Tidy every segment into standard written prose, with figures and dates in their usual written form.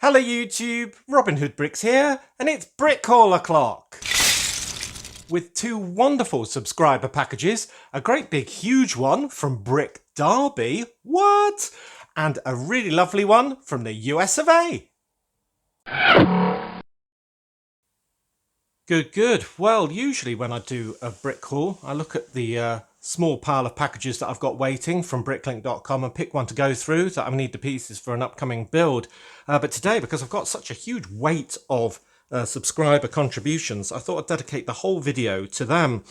Hello YouTube, Robin Hood Bricks here, and it's Brick Haul O'Clock! With two wonderful subscriber packages, a great big huge one from Brick Derby, what? And a really lovely one from the US of A. Good. Well, usually when I do a brick haul, I look at the small pile of packages that I've got waiting from bricklink.com and pick one to go through that I need the pieces for an upcoming build. But today, because I've got such a huge weight of subscriber contributions, I thought I'd dedicate the whole video to them.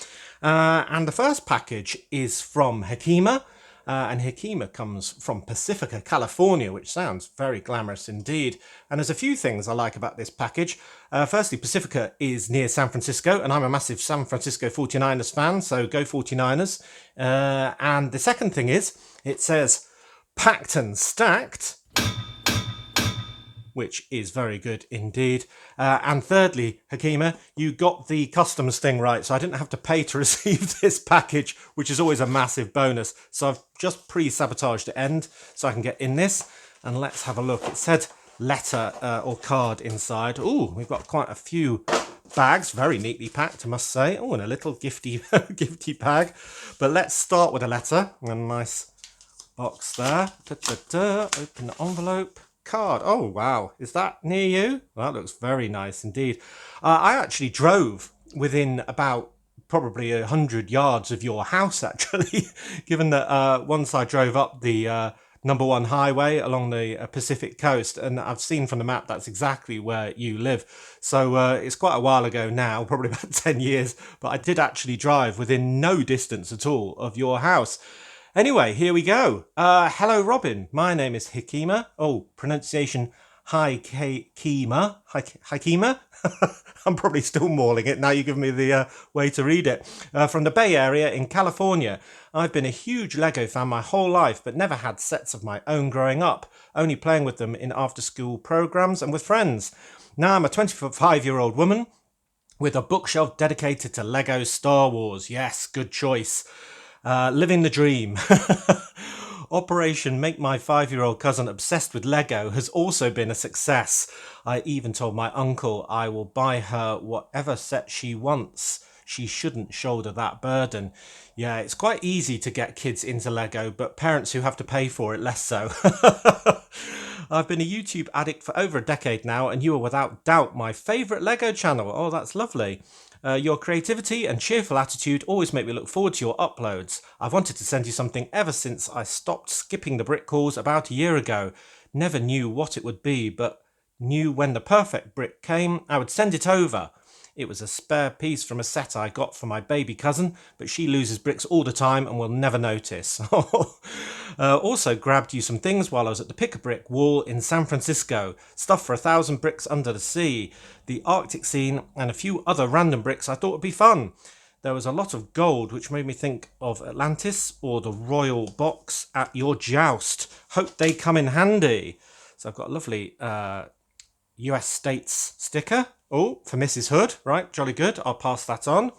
And the first package is from Hakima. And Hakima comes from Pacifica, California, which sounds very glamorous indeed. And there's a few things I like about this package. Firstly, Pacifica is near San Francisco, and I'm a massive San Francisco 49ers fan, so go 49ers. And the second thing is, it says packed and stacked, which is very good indeed. And thirdly, Hakima, you got the customs thing right, so I didn't have to pay to receive this package, which is always a massive bonus. So I've just pre-sabotaged the end so I can get in this, and let's have a look. It said letter or card inside. Ooh, we've got quite a few bags, very neatly packed, I must say. Oh, and a little gifty bag. But let's start with a letter. A nice box there. Open the envelope. Card. Oh wow, is that near you? Well, that looks very nice indeed. I actually drove within about probably 100 yards of your house actually, given that once I drove up the number one highway along the Pacific coast, and I've seen from the map that's exactly where you live. So it's quite a while ago now, probably about 10 years, but I did actually drive within no distance at all of your house. Anyway, here we go. Hello, Robin. My name is Hakima. Oh, pronunciation Hakima. Hakima? I'm probably still mauling it. Now you give me the way to read it. From the Bay Area in California. I've been a huge Lego fan my whole life, but never had sets of my own growing up, only playing with them in after-school programs and with friends. Now I'm a 25-year-old woman with a bookshelf dedicated to Lego Star Wars. Yes, good choice. Living the dream. Operation Make My 5-year-old cousin obsessed with Lego has also been a success. I even told my uncle I will buy her whatever set she wants. She shouldn't shoulder that burden. Yeah, it's quite easy to get kids into Lego, but parents who have to pay for it less so. I've been a YouTube addict for over a decade now, and you are without doubt my favourite Lego channel. Oh, that's lovely. Your creativity and cheerful attitude always make me look forward to your uploads. I've wanted to send you something ever since I stopped skipping the brick calls about a year ago. Never knew what it would be, but knew when the perfect brick came, I would send it over. It was a spare piece from a set I got for my baby cousin, but she loses bricks all the time and will never notice. Also grabbed you some things while I was at the Pick-a-Brick wall in San Francisco. Stuff for 1,000 bricks under the sea, the Arctic scene, and a few other random bricks I thought would be fun. There was a lot of gold, which made me think of Atlantis or the Royal Box at your joust. Hope they come in handy. So I've got a lovely US States sticker. Oh, for Mrs. Hood. Right, jolly good. I'll pass that on.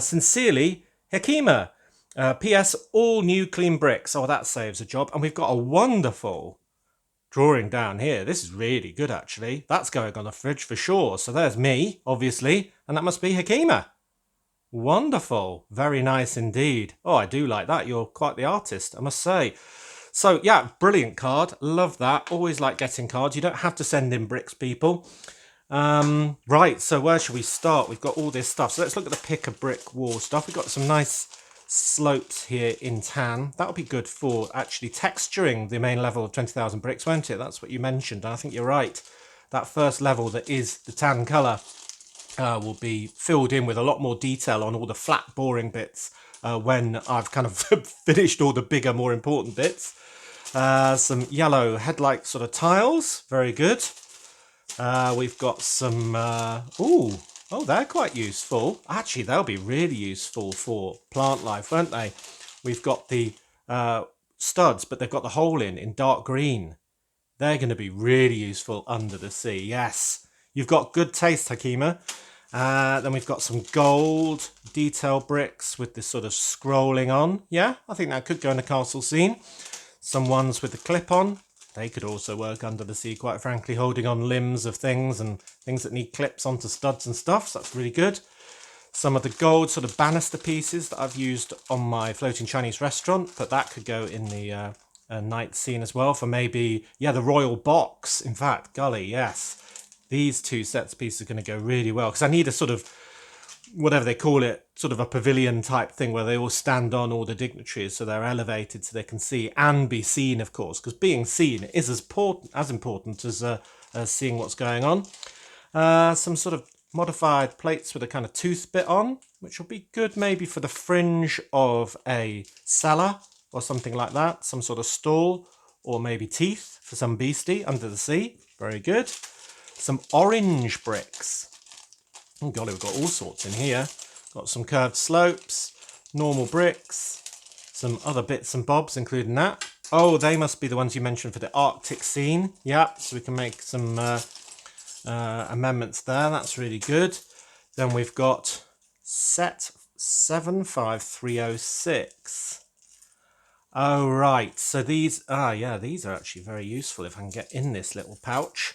Sincerely, Hakima. P.S. All new clean bricks. Oh, that saves a job. And we've got a wonderful drawing down here. This is really good, actually. That's going on the fridge for sure. So there's me, obviously. And that must be Hakima. Wonderful. Very nice indeed. Oh, I do like that. You're quite the artist, I must say. So, yeah, brilliant card. Love that. Always like getting cards. You don't have to send in bricks, people. Right, so where should we start? We've got all this stuff. So let's look at the Pick-a-Brick wall stuff. We've got some nice slopes here in tan. That'll be good for actually texturing the main level of 20,000 bricks, won't it? That's what you mentioned, and I think you're right. That first level that is the tan colour will be filled in with a lot more detail on all the flat, boring bits when I've kind of finished all the bigger, more important bits. Some yellow headlight sort of tiles. Very good. We've got some... Oh, they're quite useful. Actually, they'll be really useful for plant life, won't they? We've got the studs, but they've got the hole in dark green. They're going to be really useful under the sea. Yes, you've got good taste, Hakima. Then we've got some gold detail bricks with this sort of scrolling on. Yeah, I think that could go in a castle scene. Some ones with the clip on. They could also work under the sea, quite frankly, holding on limbs of things and things that need clips onto studs and stuff. So that's really good. Some of the gold sort of banister pieces that I've used on my floating Chinese restaurant, but that could go in the night scene as well for maybe, yeah, the royal box. In fact, golly, yes. These two sets of pieces are going to go really well because I need a sort of, whatever they call it, sort of a pavilion type thing where they all stand on, all the dignitaries, so they're elevated so they can see and be seen, of course, because being seen is as important as seeing what's going on. Some sort of modified plates with a kind of tooth bit on, which will be good maybe for the fringe of a cellar or something like that, some sort of stall, or maybe teeth for some beastie under the sea. Very good. Some orange bricks. Oh golly, we've got all sorts in here. Got some curved slopes, normal bricks, some other bits and bobs including that. Oh, they must be the ones you mentioned for the Arctic scene. Yeah, so we can make some amendments there. That's really good. Then we've got set 75306. Oh, right. So these, these are actually very useful if I can get in this little pouch.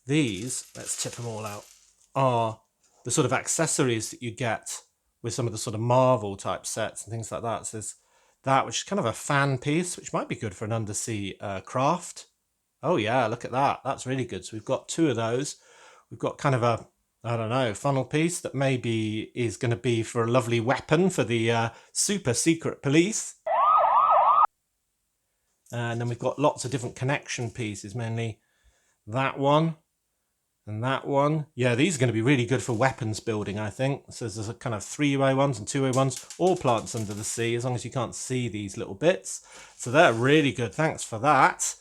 These, let's tip them all out, are the sort of accessories that you get with some of the sort of Marvel type sets and things like that. So there's that, which is kind of a fan piece, which might be good for an undersea craft. Oh yeah, look at that. That's really good. So we've got two of those. We've got kind of a, I don't know, funnel piece that maybe is going to be for a lovely weapon for the super secret police. And then we've got lots of different connection pieces, mainly that one and that one. Yeah, these are going to be really good for weapons building, I think. So there's a kind of 3-way ones and 2-way ones, all plants under the sea, as long as you can't see these little bits. So they're really good. Thanks for that.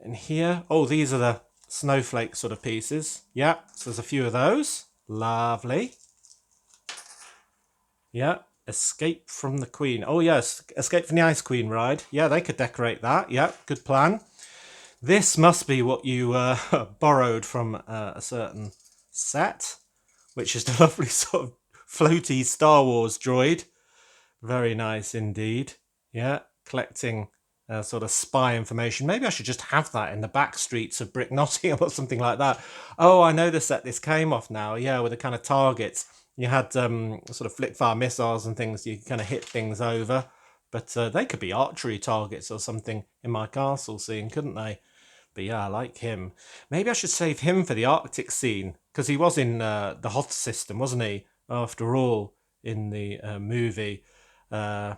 In here, oh, these are the snowflake sort of pieces. Yeah, so there's a few of those. Lovely. Yeah, Escape from the Queen. Oh yes, Escape from the Ice Queen ride. Yeah, they could decorate that. Yeah, good plan. This must be what you borrowed from a certain set, which is the lovely sort of floaty Star Wars droid. Very nice indeed. Yeah, collecting sort of spy information. Maybe I should just have that in the back streets of Brick Nottingham or something like that. Oh, I know the set this came off now. Yeah, with the kind of targets. You had sort of flick-fire missiles and things. You kind of hit things over. But they could be archery targets or something in my castle scene, couldn't they? But yeah, I like him. Maybe I should save him for the Arctic scene, because he was in the Hoth system, wasn't he? After all, in the movie. Yeah,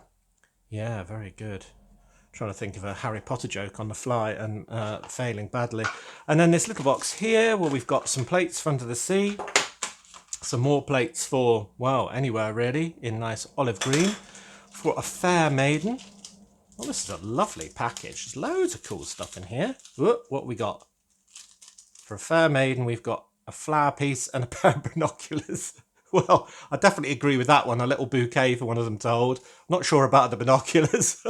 very good. Trying to think of a Harry Potter joke on the fly and failing badly. And then this little box here where we've got some plates for under the sea. Some more plates for, well, anywhere really, in nice olive green. For a fair maiden. Well, this is a lovely package. There's loads of cool stuff in here. Whoop, what we got? For a fair maiden, we've got a flower piece and a pair of binoculars. Well, I definitely agree with that one. A little bouquet for one of them to hold. Not sure about the binoculars.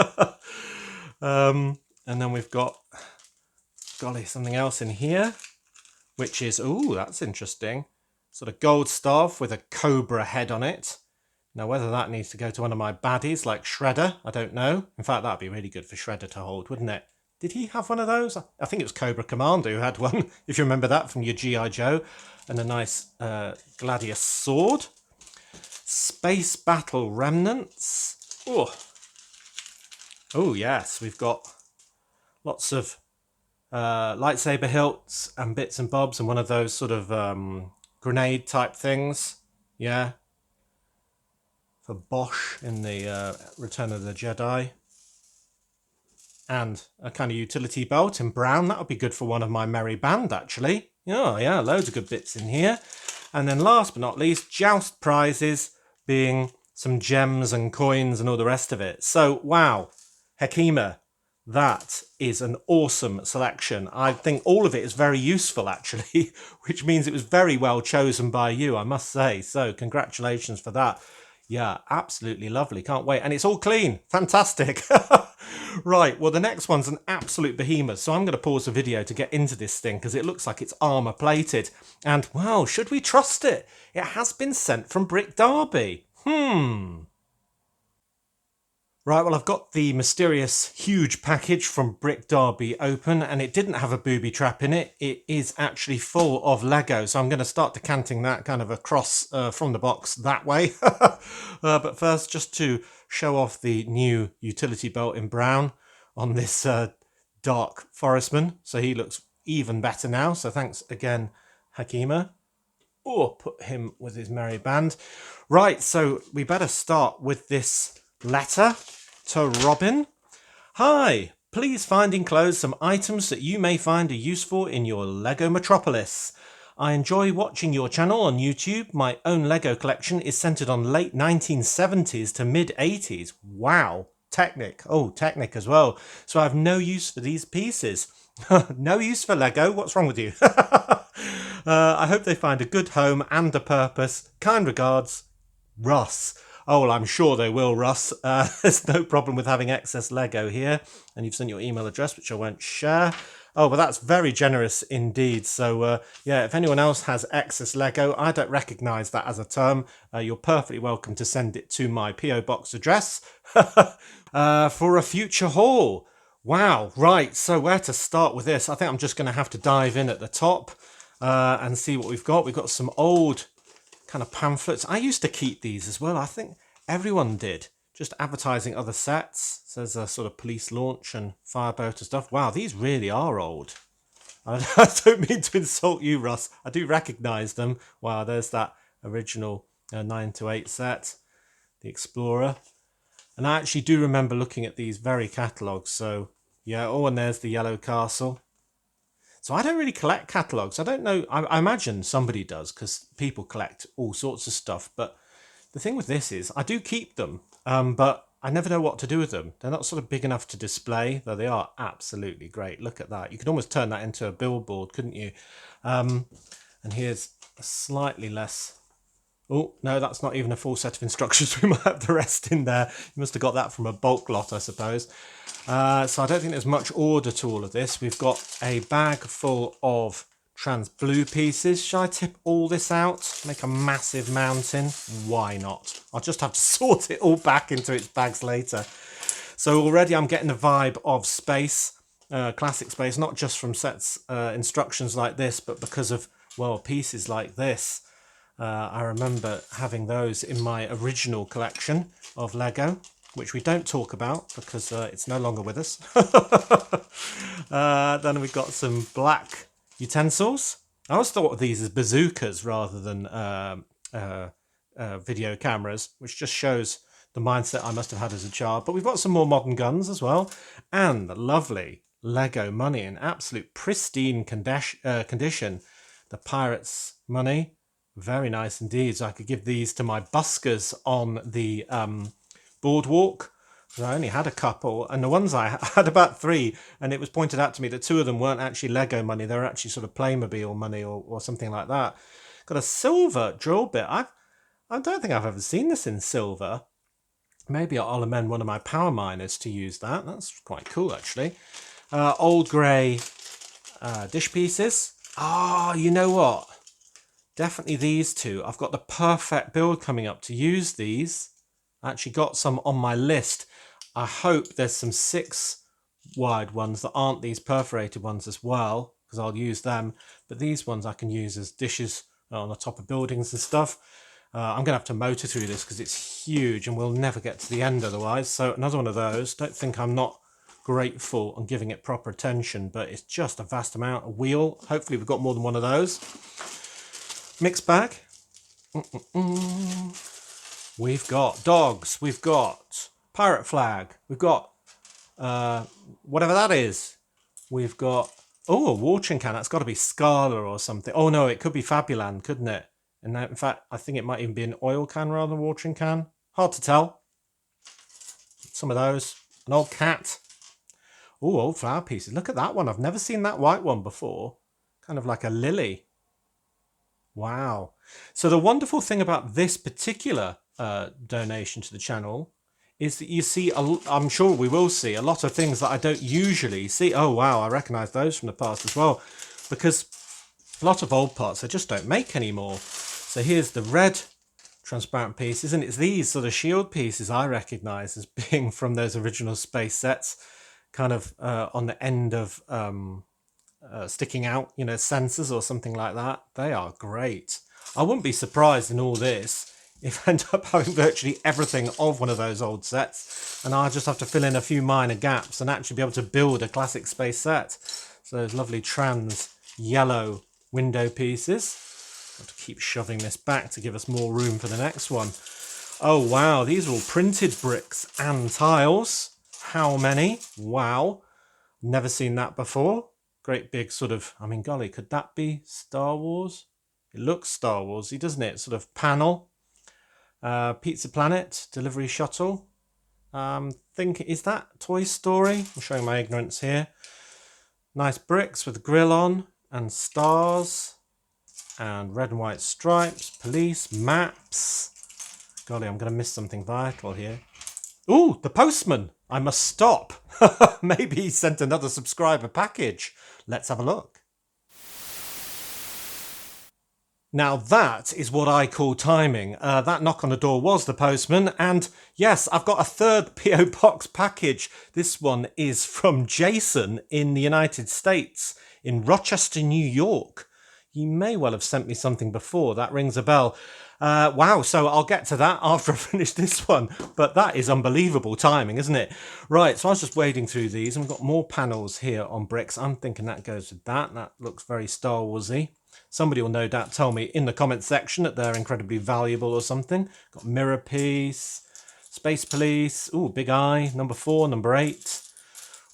And then we've got, golly, something else in here, which is, ooh, that's interesting. Sort of gold staff with a cobra head on it. Now, whether that needs to go to one of my baddies like Shredder, I don't know. In fact, that'd be really good for Shredder to hold, wouldn't it? Did he have one of those? I think it was Cobra Commander who had one, if you remember that from your G.I. Joe. And a nice Gladius sword. Space Battle Remnants. Oh, yes, we've got lots of lightsaber hilts and bits and bobs and one of those sort of grenade type things. Yeah. For Bosch in the Return of the Jedi. And a kind of utility belt in brown. That would be good for one of my merry band, actually. Oh, yeah, loads of good bits in here. And then last but not least, joust prizes being some gems and coins and all the rest of it. So, wow, Hekima, that is an awesome selection. I think all of it is very useful, actually, which means it was very well chosen by you, I must say. So, congratulations for that. Yeah, absolutely lovely. Can't wait. And it's all clean. Fantastic. Right, well, the next one's an absolute behemoth. So I'm going to pause the video to get into this thing because it looks like it's armour plated. And, well, should we trust it? It has been sent from Brick Derby. Right, well, I've got the mysterious huge package from Brick Derby open, and it didn't have a booby trap in it. It is actually full of Lego, so I'm going to start decanting that kind of across from the box that way. But first, just to show off the new utility belt in brown on this dark forestman. So he looks even better now. So thanks again, Hakima. Oh, put him with his merry band. Right, so we better start with this letter to Robin. Hi, please find enclosed some items that you may find are useful in your Lego Metropolis. I enjoy watching your channel on YouTube. My own Lego collection is centered on late 1970s to mid 80s. Wow, Technic. Oh, Technic as well. So I have no use for these pieces. No use for Lego? What's wrong with you? I hope they find a good home and a purpose. Kind regards, Russ. Oh, well, I'm sure they will, Russ. There's no problem with having excess Lego here. And you've sent your email address, which I won't share. Oh, well, that's very generous indeed. So, yeah, if anyone else has excess Lego, I don't recognise that as a term. You're perfectly welcome to send it to my P.O. Box address for a future haul. Wow, right, so where to start with this? I think I'm just going to have to dive in at the top and see what we've got. We've got some old kind of pamphlets. I used to keep these as well. I think everyone did. Just advertising other sets. So there's a sort of police launch and fireboat and stuff. Wow, these really are old. I don't mean to insult you, Russ. I do recognise them. Wow, there's that original 9 to 8 set, the Explorer. And I actually do remember looking at these very catalogues. So, yeah, oh, and there's the Yellow Castle. So I don't really collect catalogues. I don't know. I imagine somebody does because people collect all sorts of stuff. But the thing with this is I do keep them, but I never know what to do with them. They're not sort of big enough to display, though they are absolutely great. Look at that. You could almost turn that into a billboard, couldn't you? And here's a slightly less... Oh, no, that's not even a full set of instructions. We might have the rest in there. You must have got that from a bulk lot, I suppose. So I don't think there's much order to all of this. We've got a bag full of trans blue pieces. Shall I tip all this out? Make a massive mountain? Why not? I'll just have to sort it all back into its bags later. So already I'm getting the vibe of space, classic space, not just from sets instructions like this, but because of, well, pieces like this. I remember having those in my original collection of Lego, which we don't talk about because it's no longer with us. Then we've got some black utensils. I always thought of these as bazookas rather than video cameras, which just shows the mindset I must have had as a child. But we've got some more modern guns as well, and lovely Lego money in absolute pristine condition. The Pirates money. Very nice indeed. So I could give these to my buskers on the boardwalk. I only had a couple, and the ones I had about 3, and it was pointed out to me that 2 of them weren't actually Lego money. They were actually sort of Playmobil money or something like that. Got a silver drill bit. I don't think I've ever seen this in silver. Maybe I'll amend one of my power miners to use that. That's quite cool, actually. Old grey dish pieces. Ah, you know what? Definitely these 2. I've got the perfect build coming up to use these. I actually got some on my list. I hope there's some 6 wide ones that aren't these perforated ones as well, because I'll use them. But these ones I can use as dishes on the top of buildings and stuff. I'm going to have to motor through this because it's huge and we'll never get to the end otherwise. So another one of those. Don't think I'm not grateful and giving it proper attention, but it's just a vast amount. A wheel. Hopefully we've got more than one of those. Mixed bag. We've got dogs. We've got pirate flag. We've got whatever that is. We've got, oh, a watering can. That's got to be Scala or something. Oh no, it could be Fabuland, couldn't it? And in fact, I think it might even be an oil can rather than a watering can. Hard to tell. Some of those. An old cat. Oh, old flower pieces. Look at that one. I've never seen that white one before. Kind of like a lily. Wow. So the wonderful thing about this particular donation to the channel is that you see, I'm sure we will see, a lot of things that I don't usually see. Oh, wow, I recognise those from the past as well. Because a lot of old parts I just don't make anymore. So here's the red transparent pieces, and it's these sort of shield pieces I recognise as being from those original space sets, kind of on the end of sticking out, you know, sensors or something like that. They are great. I wouldn't be surprised in all this if I end up having virtually everything of one of those old sets, and I'll just have to fill in a few minor gaps and actually be able to build a classic space set. So those lovely trans yellow window pieces. I'll have to keep shoving this back to give us more room for the next one. Oh wow, these are all printed bricks and tiles. How many? Wow, never seen that before. Great big sort of, I mean, golly, could that be Star Wars? It looks Star Warsy, doesn't it? Sort of panel. Pizza Planet, delivery shuttle. Is that Toy Story? I'm showing my ignorance here. Nice bricks with a grill on and stars and red and white stripes, police, maps. Golly, I'm going to miss something vital here. Ooh, the postman. I must stop. Maybe he sent another subscriber package. Let's have a look. Now that is what I call timing. That knock on the door was the postman, and yes, I've got a third PO Box package. This one is from Jason in the United States, in Rochester, New York. He may well have sent me something before. That rings a bell. Wow, so I'll get to that after I finish this one, but that is unbelievable timing, isn't it? Right, so I was just wading through these, and we've got more panels here on bricks. I'm thinking that goes with that. That looks very Star Warsy. Somebody will no doubt tell me in the comment section that they're incredibly valuable or something. Got mirror piece, space police, ooh, big eye, number 4, number 8.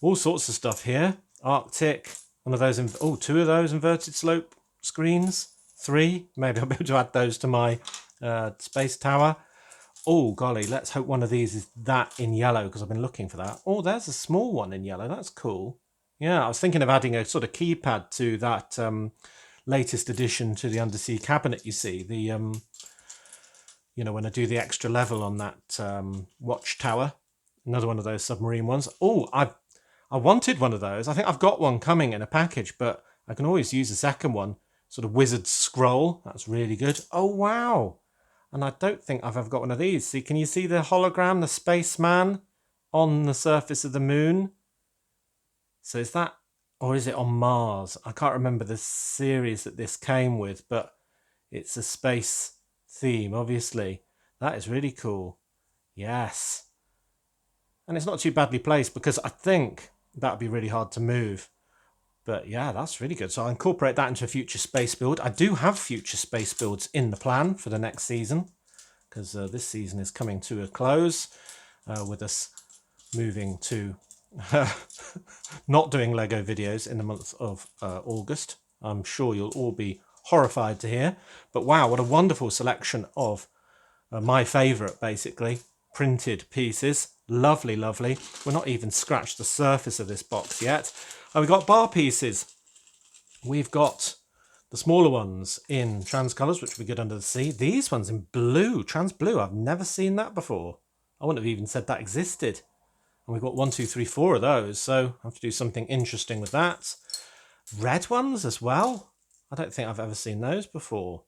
All sorts of stuff here. Arctic, one of those, two of those inverted slope screens. 3, maybe I'll be able to add those to my space tower. Oh, golly, let's hope one of these is that in yellow, because I've been looking for that. Oh, there's a small one in yellow. That's cool. Yeah, I was thinking of adding a sort of keypad to that latest addition to the undersea cabinet, you see. The, you know, when I do the extra level on that watchtower. Another one of those submarine ones. Oh, I wanted one of those. I think I've got one coming in a package, but I can always use a second one. Sort of wizard scroll. That's really good. Oh, wow. And I don't think I've ever got one of these. See, can you see the hologram, the spaceman on the surface of the moon? So is that, or is it on Mars? I can't remember the series that this came with, but it's a space theme, obviously. That is really cool. Yes. And it's not too badly placed, because I think that would be really hard to move. But yeah, that's really good. So I'll incorporate that into a future space build. I do have future space builds in the plan for the next season, because this season is coming to a close with us moving to not doing Lego videos in the month of August. I'm sure you'll all be horrified to hear. But wow, what a wonderful selection of my favourite, basically, printed pieces. Lovely, lovely. We're not even scratched the surface of this box yet. We've got bar pieces. We've got the smaller ones in trans colours, which will be good under the sea. These ones in blue, trans blue. I've never seen that before. I wouldn't have even said that existed. And we've got 1, 2, 3, 4 of those. So I have to do something interesting with that. Red ones as well. I don't think I've ever seen those before.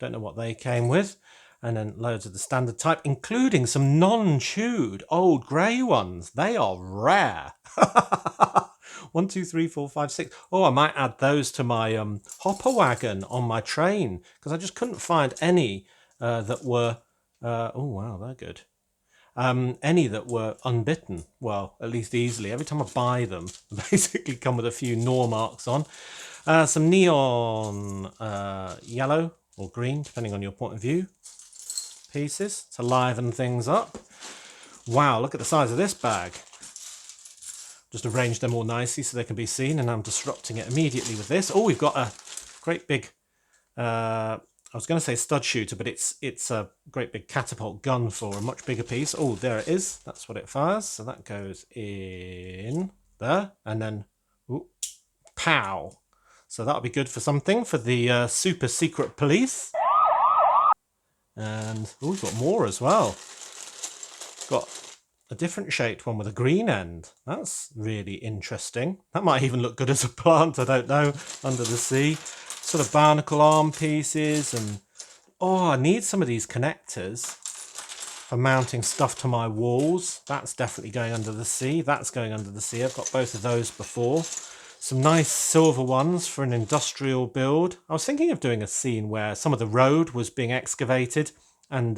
Don't know what they came with. And then loads of the standard type, including some non-chewed old grey ones. They are rare. 1, 2, 3, 4, 5, 6. Oh, I might add those to my hopper wagon on my train, because I just couldn't find any that were... oh, wow, they're good. Any that were unbitten. Well, at least easily. Every time I buy them, they basically come with a few gnaw marks on. Some neon yellow or green, depending on your point of view, pieces to liven things up. Wow, look at the size of this bag. Just arrange them all nicely so they can be seen, and I'm disrupting it immediately with this. Oh, we've got a great big, I was going to say stud shooter, but it's a great big catapult gun for a much bigger piece. Oh, there it is. That's what it fires. So that goes in there, and then, ooh, pow. So that'll be good for something, for the super secret police. And oh, we've got more as well. Got a different shaped one with a green end. That's really interesting. That might even look good as a plant, I don't know, under the sea. Sort of barnacle arm pieces and Oh, I need some of these connectors for mounting stuff to my walls. That's definitely going under the sea. That's going under the sea. I've got both of those before. Some nice silver ones for an industrial build. I was thinking of doing a scene where some of the road was being excavated and,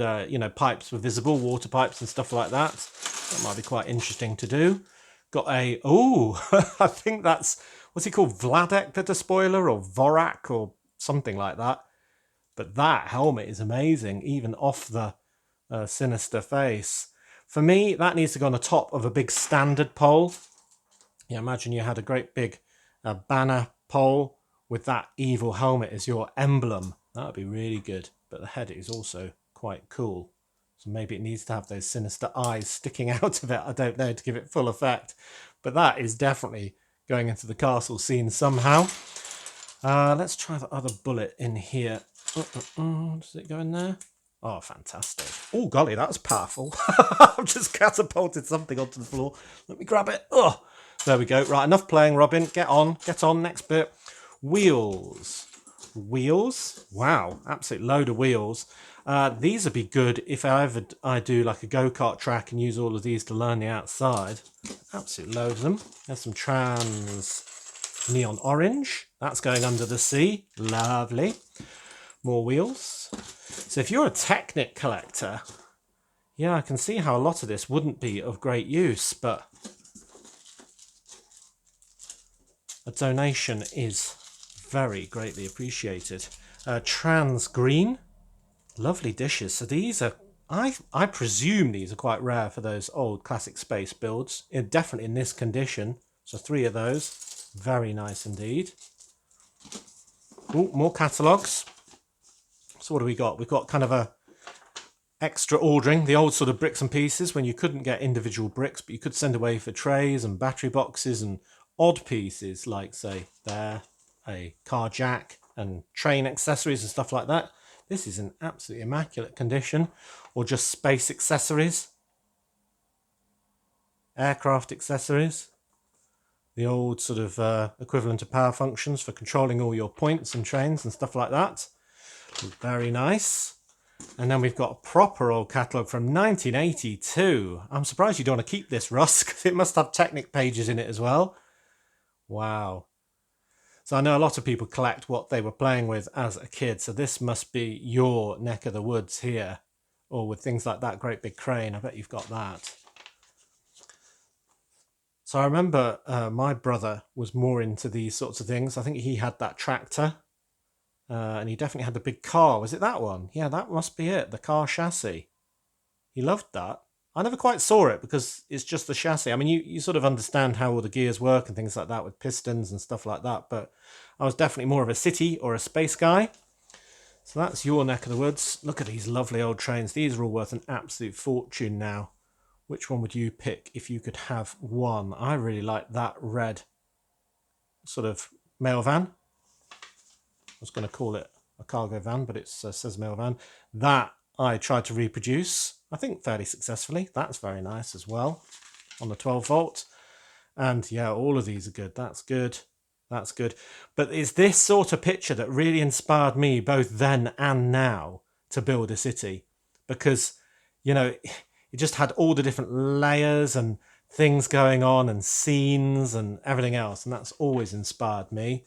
pipes were visible, water pipes and stuff like that. That might be quite interesting to do. Got a, I think that's, what's he called? Vladek the Despoiler or Vorak or something like that. But that helmet is amazing, even off the sinister face. For me, that needs to go on the top of a big standard pole. Yeah, imagine you had a great big banner pole with that evil helmet as your emblem. That would be really good. But the head is also quite cool. So maybe it needs to have those sinister eyes sticking out of it. I don't know, to give it full effect. But that is definitely going into the castle scene somehow. Let's try the other bullet in here. Does it go in there? Oh, fantastic. Oh, golly, that was powerful. I've just catapulted something onto the floor. Let me grab it. Oh, there we go. Right, enough playing, Robin. Get on. Next bit. Wheels. Wheels? Wow, absolute load of wheels. These would be good if I do like a go-kart track and use all of these to learn the outside. Absolute load of them. There's some trans neon orange. That's going under the sea. Lovely. More wheels. So if you're a Technic collector, yeah, I can see how a lot of this wouldn't be of great use, but a donation is very greatly appreciated. Trans green. Lovely dishes. So these are, I presume these are quite rare for those old classic space builds. Definitely in this condition. So 3 of those. Very nice indeed. Ooh, more catalogues. So what do we got? We've got kind of a extra ordering, the old sort of bricks and pieces when you couldn't get individual bricks, but you could send away for trays and battery boxes and odd pieces like, say, there, a car jack and train accessories and stuff like that. This is in absolutely immaculate condition. Or just space accessories, aircraft accessories, the old sort of equivalent of power functions for controlling all your points and trains and stuff like that. Very nice. And then we've got a proper old catalogue from 1982. I'm surprised you don't want to keep this, Russ, because it must have Technic pages in it as well. Wow. So I know a lot of people collect what they were playing with as a kid, so this must be your neck of the woods here. Or with things like that great big crane, I bet you've got that. So I remember my brother was more into these sorts of things. I think he had that tractor. And he definitely had the big car. Was it that one? Yeah, that must be it. The car chassis. He loved that. I never quite saw it because it's just the chassis. I mean, you sort of understand how all the gears work and things like that with pistons and stuff like that. But I was definitely more of a city or a space guy. So that's your neck of the woods. Look at these lovely old trains. These are all worth an absolute fortune now. Which one would you pick if you could have one? I really like that red sort of mail van. I was going to call it a cargo van, but it says mail van. That I tried to reproduce, I think fairly successfully. That's very nice as well on the 12 volt. And yeah, all of these are good. That's good. That's good. But it's this sort of picture that really inspired me both then and now to build a city. Because, it just had all the different layers and things going on and scenes and everything else. And that's always inspired me.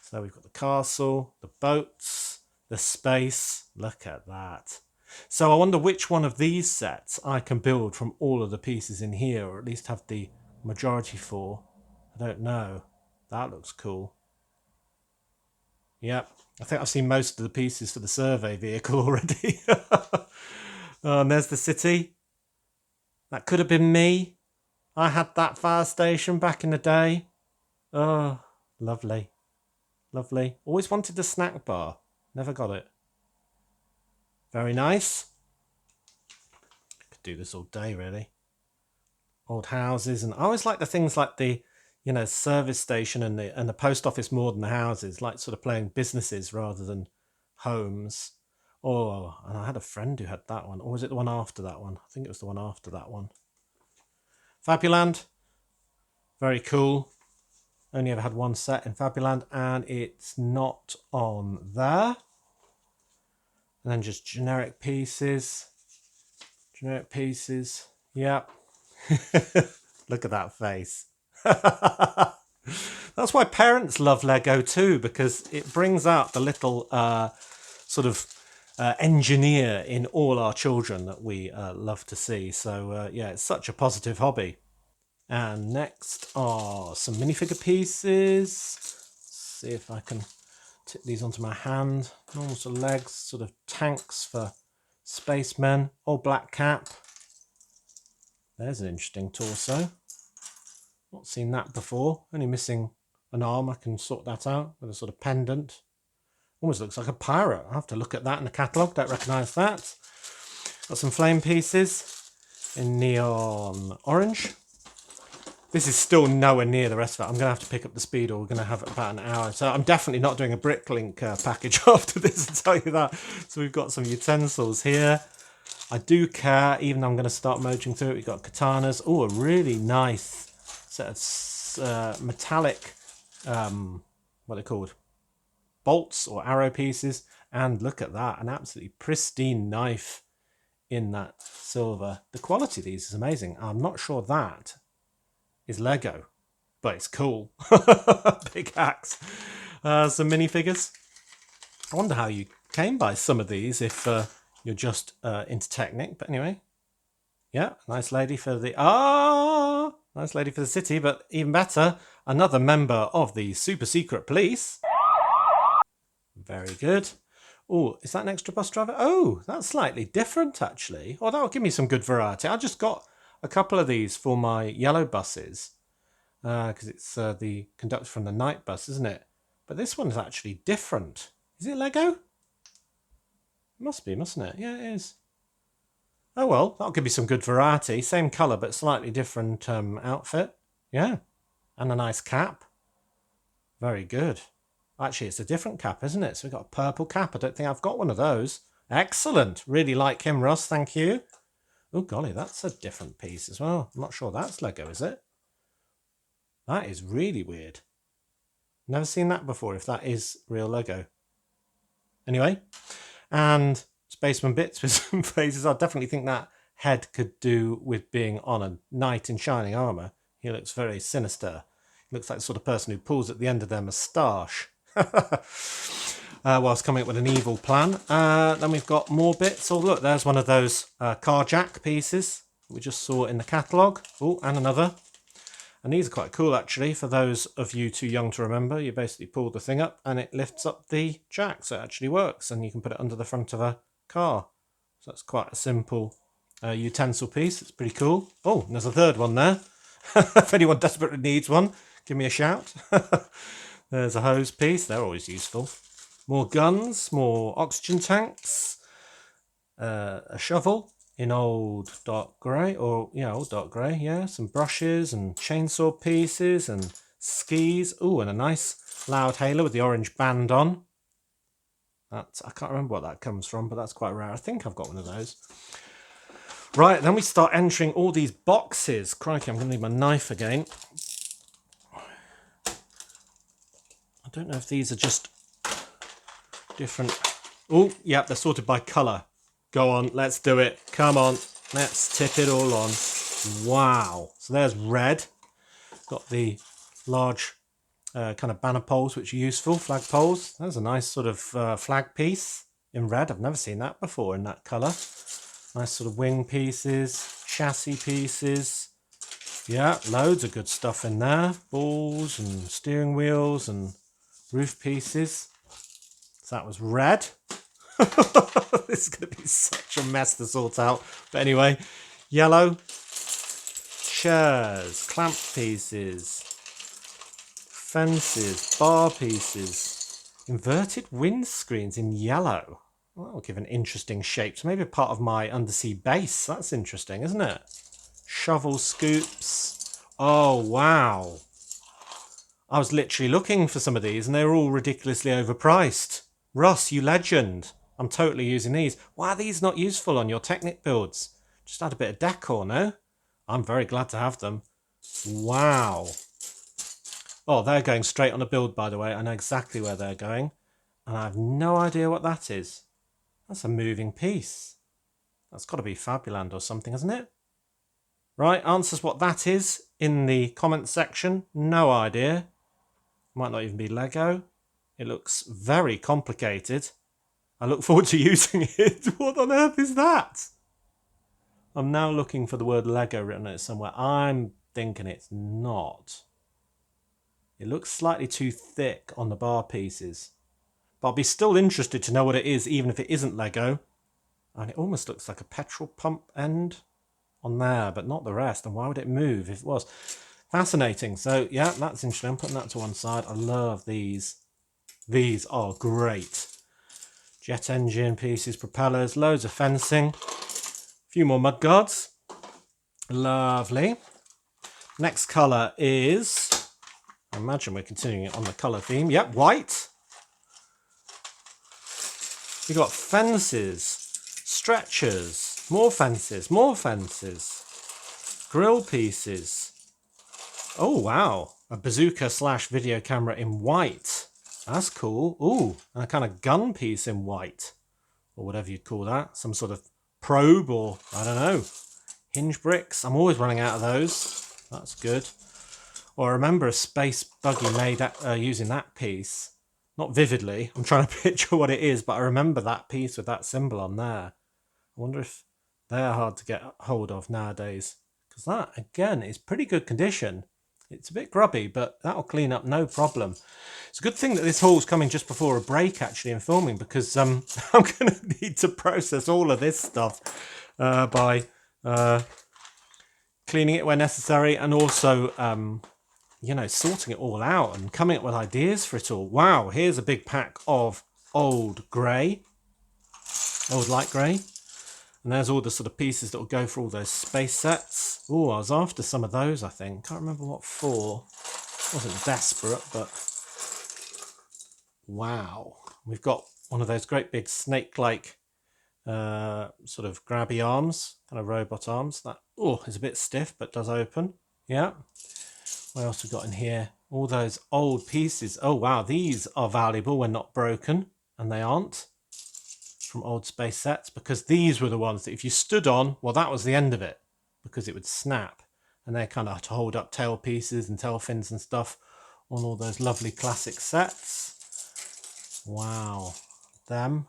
So we've got the castle, the boats, the space. Look at that. So I wonder which one of these sets I can build from all of the pieces in here, or at least have the majority for. I don't know. That looks cool. Yep. I think I've seen most of the pieces for the survey vehicle already. And there's the city. That could have been me. I had that fire station back in the day. Oh, lovely. Lovely. Always wanted the snack bar. Never got it. Very nice. Could do this all day, really. Old houses. And I always like the things like the, service station and the post office more than the houses. Like sort of playing businesses rather than homes. Oh, and I had a friend who had that one. Or was it the one after that one? I think it was the one after that one. Fabuland. Very cool. Only ever had one set in Fabuland, and it's not on there. And then just generic pieces. Generic pieces. Yep. Look at that face. That's why parents love Lego too, because it brings out the little sort of engineer in all our children that we love to see. So yeah, it's such a positive hobby. And next are some minifigure pieces. Let's see if I can tip these onto my hand. Normal sort of legs, sort of tanks for spacemen. All black cap. There's an interesting torso. Not seen that before. Only missing an arm. I can sort that out with a sort of pendant. Almost looks like a pirate. I'll have to look at that in the catalogue. Don't recognise that. Got some flame pieces in neon orange. This is still nowhere near the rest of it. I'm going to have to pick up the speed, or we're going to have about an hour. So I'm definitely not doing a Bricklink package after this, I'll tell you that. So we've got some utensils here. I do care, even though I'm going to start merging through it. We've got katanas. Oh, a really nice set of metallic, what are they called? Bolts or arrow pieces. And look at that, an absolutely pristine knife in that silver. The quality of these is amazing. I'm not sure that is Lego, but it's cool. Big axe. Some minifigures. I wonder how you came by some of these if you're just into Technic. But anyway, yeah, nice lady for the nice lady for the city. But even better, another member of the super secret police. Very good. Oh, is that an extra bus driver? Oh, that's slightly different actually. Oh, that'll give me some good variety. I just got a couple of these for my yellow buses because it's the conductor from the night bus, isn't it? But this one's actually different. Is it Lego? It must be, mustn't it? Yeah, it is. Oh well, that'll give me some good variety. Same colour, but slightly different outfit. Yeah, and a nice cap. Very good. Actually, it's a different cap, isn't it? So we've got a purple cap. I don't think I've got one of those. Excellent. Really like him, Ross. Thank you. Oh, golly, that's a different piece as well. I'm not sure that's Lego, is it? That is really weird. Never seen that before, if that is real Lego. Anyway, and Spaceman Bits with some faces. I definitely think that head could do with being on a knight in shining armour. He looks very sinister. He looks like the sort of person who pulls at the end of their moustache. Whilst coming up with an evil plan. Then we've got more bits. Oh, look, there's one of those car jack pieces we just saw in the catalogue. Oh, and another. And these are quite cool, actually. For those of you too young to remember, you basically pull the thing up and it lifts up the jack, so it actually works, and you can put it under the front of a car. So that's quite a simple utensil piece. It's pretty cool. Oh, and there's a third one there. If anyone desperately needs one, give me a shout. There's a hose piece. They're always useful. More guns, more oxygen tanks, a shovel in old dark grey, or yeah, old dark grey, yeah, some brushes and chainsaw pieces and skis. Oh, and a nice loud hailer with the orange band on. I can't remember what that comes from, but that's quite rare. I think I've got one of those. Right, then we start entering all these boxes. Crikey, I'm going to need my knife again. I don't know if these are just different. Oh, yeah, they're sorted by colour. Go on, let's do it. Come on, let's tip it all on. Wow. So there's red. Got the large kind of banner poles, which are useful, flag poles. There's a nice sort of flag piece in red. I've never seen that before in that colour. Nice sort of wing pieces, chassis pieces. Yeah, loads of good stuff in there. Balls and steering wheels and roof pieces. So that was red. This is going to be such a mess to sort out. But anyway, yellow. Chairs, clamp pieces, fences, bar pieces, inverted windscreens in yellow. Well, that'll give an interesting shape. So maybe a part of my undersea base. That's interesting, isn't it? Shovel scoops. Oh, wow. I was literally looking for some of these and they were all ridiculously overpriced. Ross, you legend. I'm totally using these. Why are these not useful on your Technic builds? Just add a bit of decor, no? I'm very glad to have them. Wow. Oh, they're going straight on a build, by the way. I know exactly where they're going. And I have no idea what that is. That's a moving piece. That's got to be Fabuland or something, hasn't it? Right, answers what that is in the comments section. No idea. Might not even be Lego. It looks very complicated. I look forward to using it. What on earth is that? I'm now looking for the word Lego written on it somewhere. I'm thinking it's not. It looks slightly too thick on the bar pieces. But I'll be still interested to know what it is, even if it isn't Lego. And it almost looks like a petrol pump end on there, but not the rest. And why would it move if it was? Fascinating. So yeah, that's interesting. I'm putting that to one side. I love these. These are great. Jet engine pieces, propellers, loads of fencing. A few more mudguards. Lovely. Next colour is, I imagine we're continuing it on the colour theme. Yep, white. You've got fences, stretchers, more fences, grill pieces. Oh, wow. A bazooka / video camera in white. That's cool. Ooh, and a kind of gun piece in white, or whatever you'd call that. Some sort of probe, or I don't know. Hinge bricks. I'm always running out of those. That's good. Or I remember a space buggy made using that piece. Not vividly. I'm trying to picture what it is, but I remember that piece with that symbol on there. I wonder if they're hard to get hold of nowadays. Because that, again, is pretty good condition. It's a bit grubby, but that'll clean up no problem. It's a good thing that this haul's coming just before a break, actually, in filming, because I'm going to need to process all of this stuff by cleaning it where necessary, and also, you know, sorting it all out and coming up with ideas for it all. Wow, here's a big pack of old grey, old light grey. And there's all the sort of pieces that will go for all those space sets. Oh, I was after some of those, I think. Can't remember what for. Wasn't desperate, but wow. We've got one of those great big snake-like sort of grabby arms, kind of robot arms. That is a bit stiff, but does open. Yeah. What else we got in here? All those old pieces. Oh, wow. These are valuable when not broken, and they aren't. From old space sets, because these were the ones that if you stood on, well, that was the end of it, because it would snap, and they're kind of to hold up tail pieces and tail fins and stuff on all those lovely classic sets. Wow, them.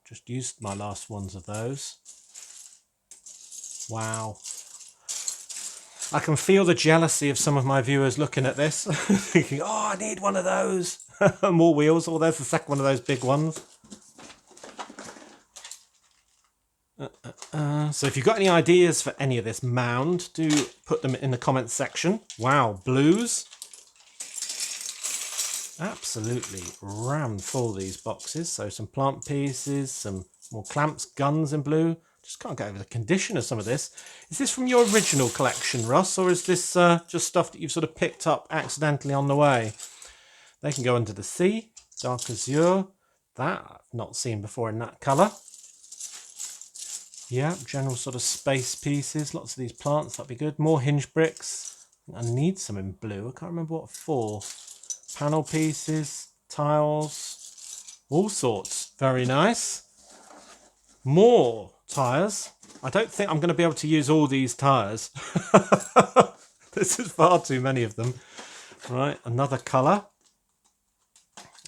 Just used my last ones of those. Wow. I can feel the jealousy of some of my viewers looking at this, thinking, oh, I need one of those. More wheels. Oh, there's the second one of those big ones. So if you've got any ideas for any of this mound, do put them in the comments section. Wow, blues. Absolutely rammed full these boxes. So some plant pieces, some more clamps, guns in blue. Just can't get over the condition of some of this. Is this from your original collection, Russ, or is this just stuff that you've sort of picked up accidentally on the way? They can go under the sea. Dark azure. That I've not seen before in that colour. Yeah, general sort of space pieces. Lots of these plants, that'd be good. More hinge bricks. I need some in blue. I can't remember what for. Panel pieces, tiles, all sorts. Very nice. More tyres. I don't think I'm going to be able to use all these tyres. This is far too many of them. Right, another colour.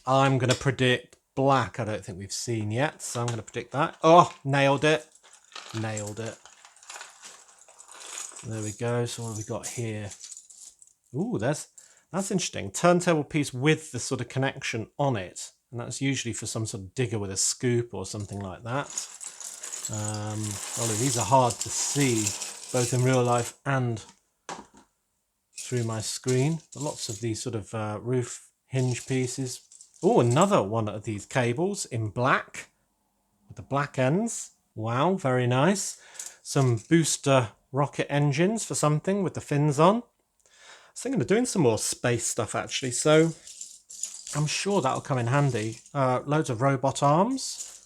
I'm going to predict black. I don't think we've seen yet, so I'm going to predict that. Oh, nailed it. Nailed it. There we go. So what have we got here? Ooh, that's interesting. Turntable piece with the sort of connection on it, and that's usually for some sort of digger with a scoop or something like that. These are hard to see, both in real life and through my screen. But lots of these sort of roof hinge pieces. Oh, another one of these cables in black with the black ends. Wow, very nice. Some booster rocket engines for something with the fins on. I was thinking of doing some more space stuff, actually, so I'm sure that'll come in handy. Loads of robot arms,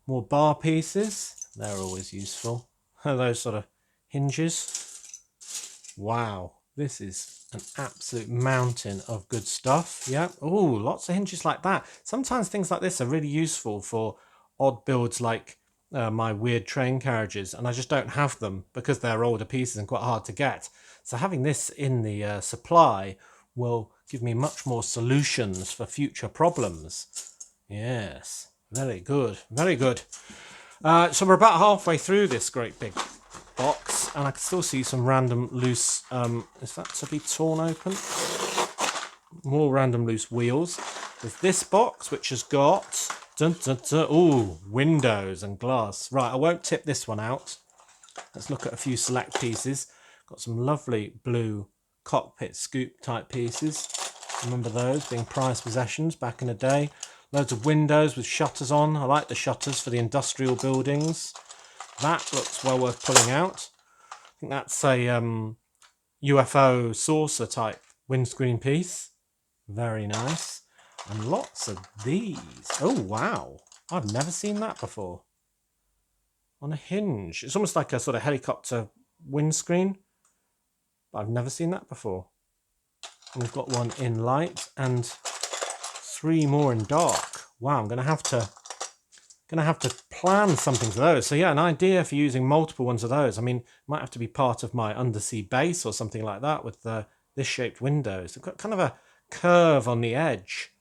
more bar pieces. They're always useful. Those sort of hinges. Wow, this is an absolute mountain of good stuff. Yeah. Oh, lots of hinges like that. Sometimes things like this are really useful for odd builds like my weird train carriages, and I just don't have them because they're older pieces and quite hard to get. So having this in the supply will give me much more solutions for future problems. Yes, very good, very good. So we're about halfway through this great big box, and I can still see some random loose, is that to be torn open? More random loose wheels. There's this box, which has got, ooh, windows and glass. Right, I won't tip this one out. Let's look at a few select pieces. Got some lovely blue cockpit scoop type pieces. Remember those being prized possessions back in the day. Loads of windows with shutters on. I like the shutters for the industrial buildings. That looks well worth pulling out. I think that's a UFO saucer type windscreen piece. Very nice. And lots of these. Oh, wow. I've never seen that before. On a hinge. It's almost like a sort of helicopter windscreen. But I've never seen that before. And we've got one in light and 3 more in dark. Wow, I'm going to have to plan something for those. So yeah, an idea for using multiple ones of those. I mean, might have to be part of my undersea base or something like that with this shaped windows. They've got kind of a curve on the edge,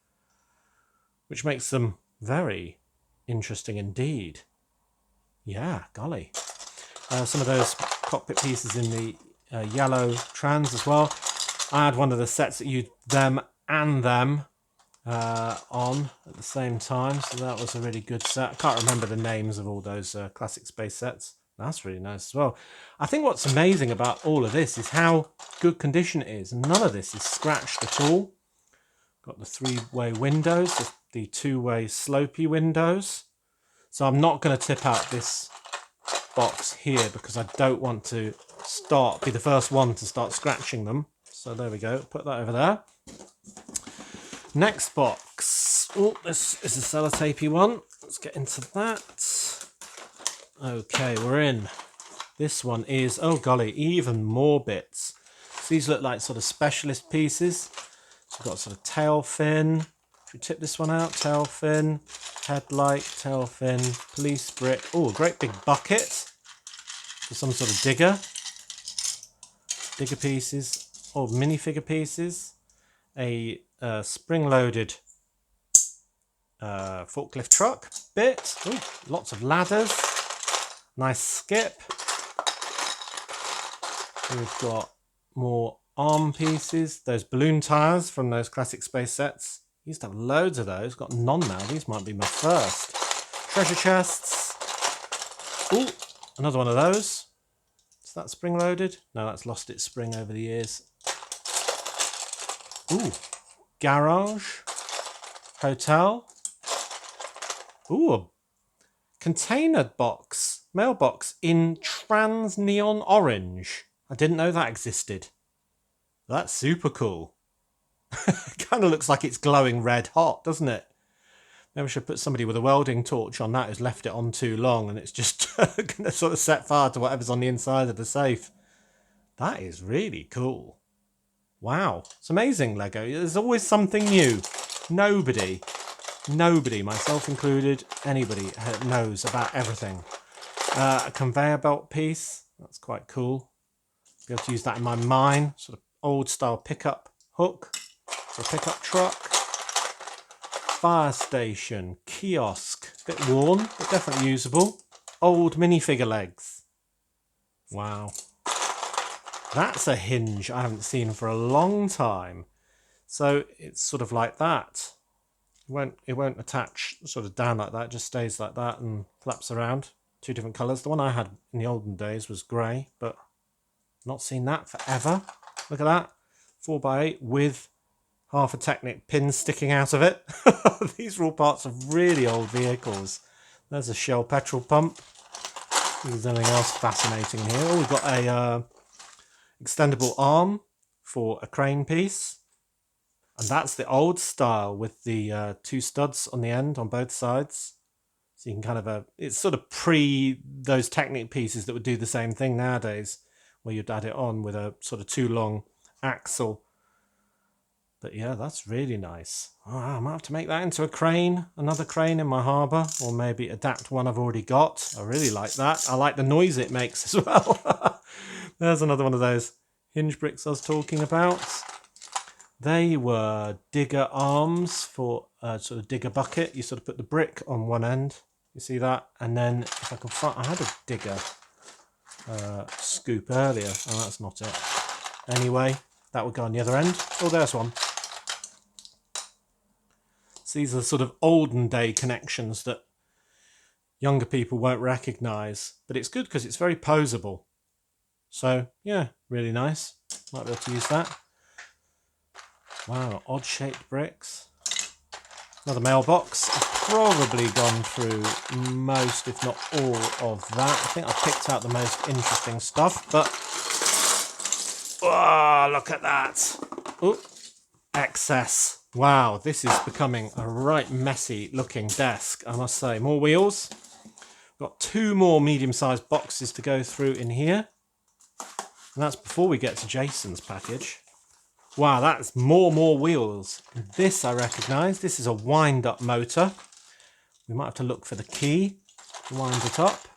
which makes them very interesting indeed. Yeah, golly. Some of those cockpit pieces in the yellow trans as well. I had one of the sets that used them and them on at the same time, so that was a really good set. I can't remember the names of all those classic space sets. That's really nice as well. I think what's amazing about all of this is how good condition it is. None of this is scratched at all. Got the 3-way windows, the 2-way slopey windows. So I'm not going to tip out this box here because I don't want to be the first one to start scratching them. So there we go, put that over there. Next box. Oh, this is a sellotapey one. Let's get into that. Okay, we're in. This one is, oh golly, even more bits. So these look like sort of specialist pieces. So we've got sort of tail fin. Should we tip this one out? Tail fin, headlight, tail fin, police brick. Oh, a great big bucket for some sort of digger. Digger pieces, old minifigure pieces. A spring-loaded forklift truck bit. Ooh, lots of ladders. Nice skip. We've got more arm pieces. Those balloon tires from those classic space sets. Used to have loads of those. Got none now. These might be my first. Treasure chests. Ooh, another one of those. Is that spring-loaded? No, that's lost its spring over the years. Ooh, garage, hotel. Ooh, a container box, mailbox in trans neon orange. I didn't know that existed. That's super cool. Kind of looks like it's glowing red hot, doesn't it? Maybe I should put somebody with a welding torch on that who's left it on too long and it's just going to sort of set fire to whatever's on the inside of the safe. That is really cool. Wow, it's amazing, Lego. There's always something new. Nobody, myself included, anybody knows about everything. A conveyor belt piece. That's quite cool. Be able to use that in my mine. Sort of old style pickup hook. For a pickup truck. Fire station. Kiosk. Bit worn, but definitely usable. Old minifigure legs. Wow. That's a hinge I haven't seen for a long time. So it's sort of like that. It won't attach sort of down like that. It just stays like that and flaps around. 2 different colours. The one I had in the olden days was grey, but not seen that forever. Look at that. 4x8 with half a Technic pin sticking out of it. These are all parts of really old vehicles. There's a Shell petrol pump. There's anything else fascinating here. Oh, we've got a extendable arm for a crane piece. And that's the old style with the 2 studs on the end on both sides. So you can kind of, it's sort of pre those Technic pieces that would do the same thing nowadays, where you'd add it on with a sort of 2 long axle But yeah, that's really nice. Oh, I might have to make that into a crane, another crane in my harbour, or maybe adapt one I've already got. I really like that. I like the noise it makes as well. There's another one of those hinge bricks I was talking about. They were digger arms for a sort of digger bucket. You sort of put the brick on one end. You see that? And then if I can find, I had a digger scoop earlier. Oh, that's not it. Anyway, that would go on the other end. Oh, there's one. So these are sort of olden day connections that younger people won't recognise, but it's good because it's very poseable. So yeah, really nice. Might be able to use that. Wow, odd shaped bricks. Another mailbox. I've probably gone through most, if not all, of that. I think I picked out the most interesting stuff, but oh, look at that. Oh, excess. Wow, this is becoming a right messy looking desk, I must say. More wheels. Got 2 more medium-sized boxes to go through in here. And that's before we get to Jason's package. Wow, that's more wheels. This I recognise. This is a wind-up motor. We might have to look for the key to wind it up.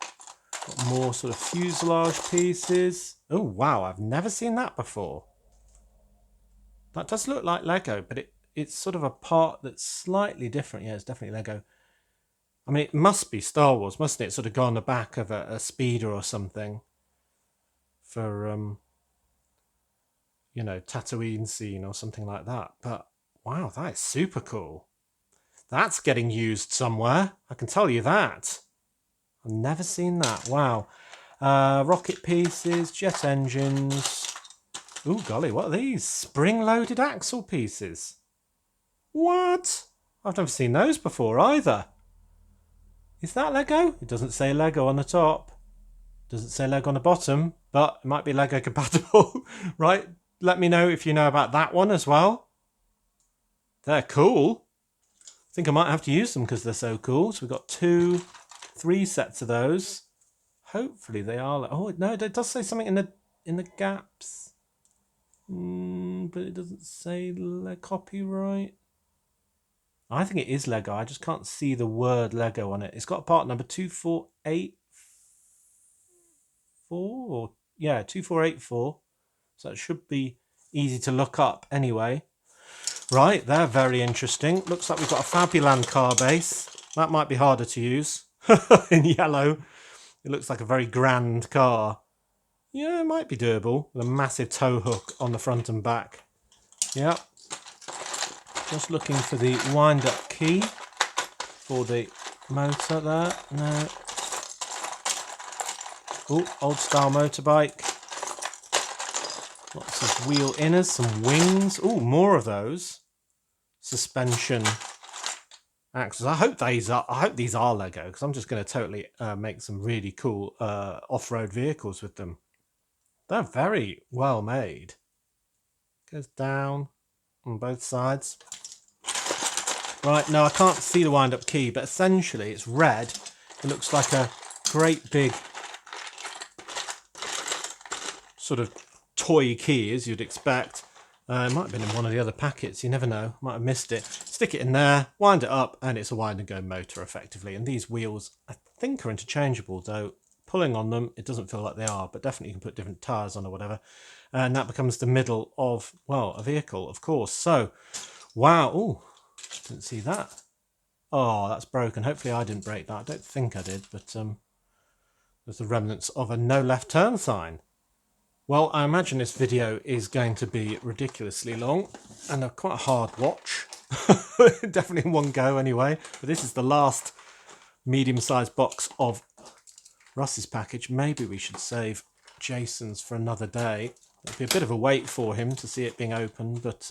Got more sort of fuselage pieces. Oh, wow, I've never seen that before. That does look like Lego, but it's sort of a part that's slightly different. Yeah, it's definitely Lego. I mean, it must be Star Wars, mustn't it? Sort of go on the back of a speeder or something for, you know, Tatooine scene or something like that. But wow, that is super cool. That's getting used somewhere. I can tell you that. I've never seen that. Wow. Rocket pieces, jet engines. Ooh, golly, what are these? Spring-loaded axle pieces. What? I've never seen those before either. Is that Lego? It doesn't say Lego on the top. Doesn't say Lego on the bottom, but it might be Lego compatible, right? Let me know if you know about that one as well. They're cool. I think I might have to use them because they're so cool. So we've got 3 sets of those. Hopefully they are. Oh no, it does say something in the gaps, but it doesn't say copyright. I think it is Lego. I just can't see the word Lego on it. It's got part number 2484. Yeah, 2484. So it should be easy to look up anyway. Right, they're very interesting. Looks like we've got a Fabuland car base. That might be harder to use in yellow. It looks like a very grand car. Yeah, it might be doable with a massive tow hook on the front and back. Yep. Just looking for the wind-up key for the motor there. No. Oh, old style motorbike. Lots of wheel inners, some wings. Oh, more of those. Suspension axles. I hope these are Lego because I'm just going to totally make some really cool off-road vehicles with them. They're very well made. Goes down on both sides. Right, no, I can't see the wind-up key, but essentially it's red. It looks like a great big sort of toy key, as you'd expect. It might have been in one of the other packets, you never know. Might have missed it. Stick it in there, wind it up, and it's a wind and go motor, effectively. And these wheels, I think, are interchangeable, though. Pulling on them, it doesn't feel like they are, but definitely you can put different tyres on or whatever. And that becomes the middle of, well, a vehicle, of course. So, wow. Oh, didn't see that. Oh, that's broken. Hopefully I didn't break that. I don't think I did, but there's the remnants of a no left turn sign. Well, I imagine this video is going to be ridiculously long and quite a hard watch. Definitely in one go anyway. But this is the last medium-sized box of Russ's package. Maybe we should save Jason's for another day. It'll be a bit of a wait for him to see it being opened, but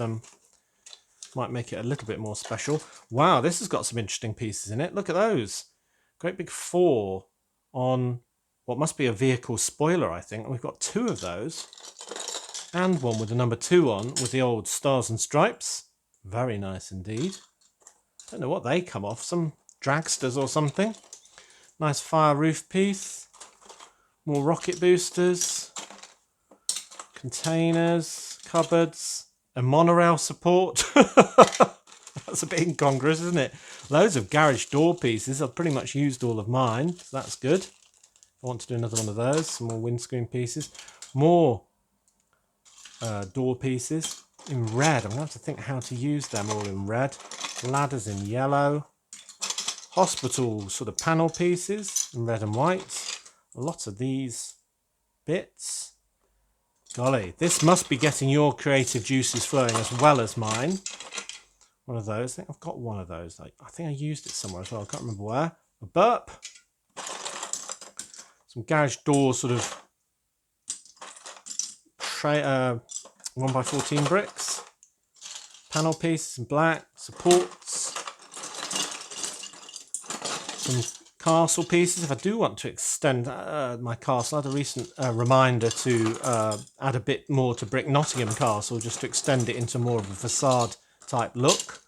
might make it a little bit more special. Wow, this has got some interesting pieces in it. Look at those. Great big 4 on what must be a vehicle spoiler, I think. And we've got 2 of those. And one with the number 2 on with the old stars and stripes. Very nice indeed. Don't know what they come off. Some dragsters or something. Nice fire roof piece. More rocket boosters. Containers. Cupboards. a monorail support. That's a bit incongruous, isn't it? Loads of garage door pieces. I've pretty much used all of mine, so that's good. I want to do another one of those. Some more windscreen pieces. More door pieces in red. I'm going to have to think how to use them all in red. Ladders in yellow. Hospital sort of panel pieces in red and white. Lots of these bits. Golly, this must be getting your creative juices flowing as well as mine. One of those. I think I've got one of those. I think I used it somewhere as well. I can't remember where. A burp. Some garage door sort of tray, 1x14 bricks. Panel pieces in black. Supports. Some castle pieces. If I do want to extend my castle, I had a recent reminder to add a bit more to brick Nottingham Castle, just to extend it into more of a facade type look.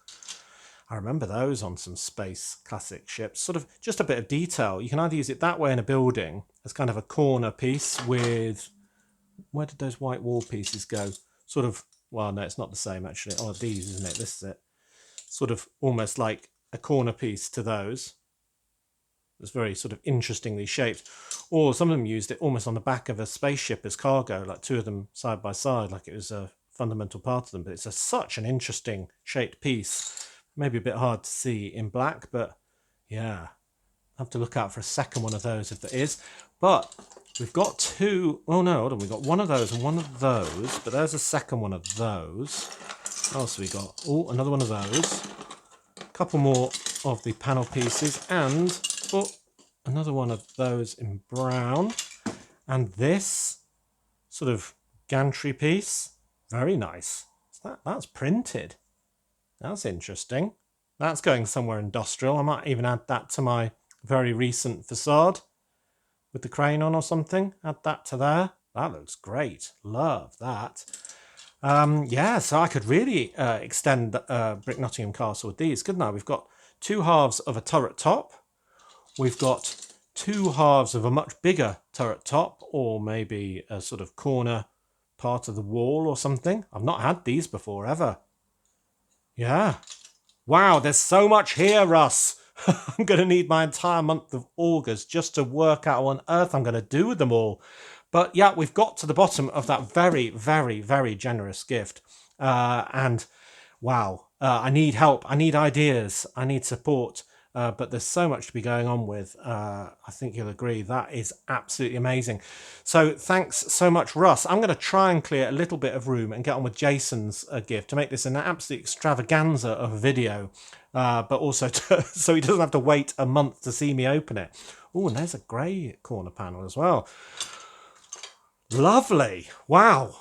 I remember those on some space classic ships. Sort of just a bit of detail. You can either use it that way in a building as kind of a corner piece with... Where did those white wall pieces go? Sort of... Well, no, it's not the same actually. Oh, these, isn't it? This is it. Sort of almost like a corner piece to those. It's very sort of interestingly shaped. Or some of them used it almost on the back of a spaceship as cargo, like two of them side by side, like it was a fundamental part of them. But it's such an interesting shaped piece. Maybe a bit hard to see in black, but yeah, I'll have to look out for a second one of those if there is. But we've got two. Oh no, hold on. We've got one of those and one of those, but there's a second one of those. What else have we got? Oh, another one of those. A couple more of the panel pieces, and another one of those in brown. And this sort of gantry piece. Very nice. That's printed. That's interesting. That's going somewhere industrial. I might even add that to my very recent facade with the crane on or something. Add that to there. That looks great. Love that. Yeah, so I could really extend Brick Nottingham Castle with these, couldn't I? We've got two halves of a turret top. We've got two halves of a much bigger turret top, or maybe a sort of corner part of the wall or something. I've not had these before, ever. Yeah. Wow, there's so much here, Russ. I'm going to need my entire month of August just to work out what on earth I'm going to do with them all. But yeah, we've got to the bottom of that very, very, very generous gift. And wow, I need help. I need ideas. I need support. But there's so much to be going on with. I think you'll agree. That is absolutely amazing. So thanks so much, Russ. I'm going to try and clear a little bit of room and get on with Jason's gift to make this an absolute extravaganza of a video. But also so he doesn't have to wait a month to see me open it. Oh, and there's a grey corner panel as well. Lovely. Wow.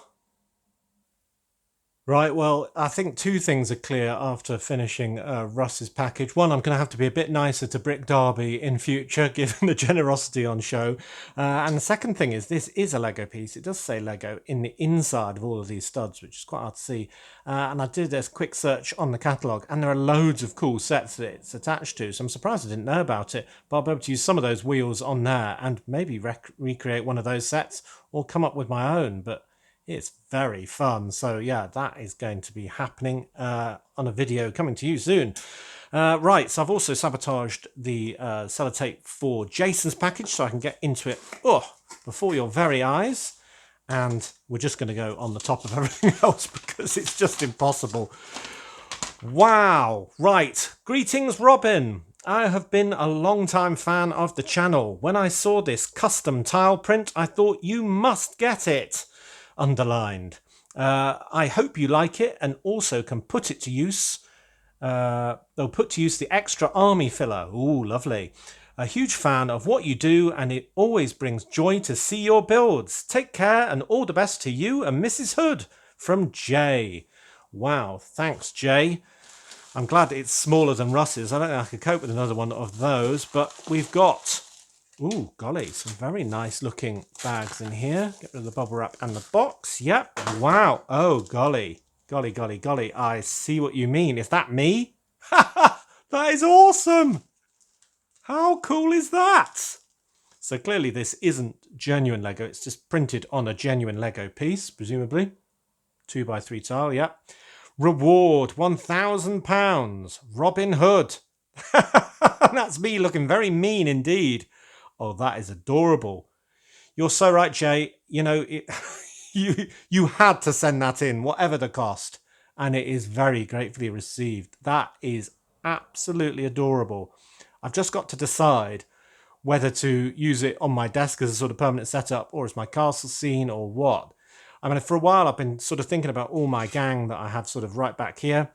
Right, well, I think two things are clear after finishing Russ's package. One, I'm going to have to be a bit nicer to Brick Derby in future, given the generosity on show. And the second thing is, this is a Lego piece. It does say Lego in the inside of all of these studs, which is quite hard to see. And I did a quick search on the catalogue, and there are loads of cool sets that it's attached to. So I'm surprised I didn't know about it. But I'll be able to use some of those wheels on there and maybe recreate one of those sets or come up with my own. But it's very fun. So yeah, that is going to be happening on a video coming to you soon. Right, so I've also sabotaged the sellotape for Jason's package so I can get into it before your very eyes. And we're just going to go on the top of everything else because it's just impossible. Wow. Right. Greetings, Robin. I have been a long-time fan of the channel. When I saw this custom tile print, I thought you must get it. Underlined. I hope you like it and also can put it to use. They'll put to use the extra army filler. Ooh, lovely. A huge fan of what you do, and it always brings joy to see your builds. Take care and all the best to you and Mrs. Hood. From Jay. Wow, thanks, Jay. I'm glad it's smaller than Russ's. I don't think I could cope with another one of those, but we've got... Ooh, golly, some very nice looking bags in here. Get rid of the bubble wrap and the box. Yep. Wow. Oh, golly. Golly, golly, golly. I see what you mean. Is that me? That is awesome. How cool is that? So clearly this isn't genuine Lego. It's just printed on a genuine Lego piece, presumably. 2x3 tile, yep. Reward, £1,000. Robin Hood. That's me looking very mean indeed. Oh, that is adorable. You're so right, Jay. You know, you had to send that in, whatever the cost. And it is very gratefully received. That is absolutely adorable. I've just got to decide whether to use it on my desk as a sort of permanent setup or as my castle scene or what. I mean, for a while I've been sort of thinking about all my gang that I have sort of right back here.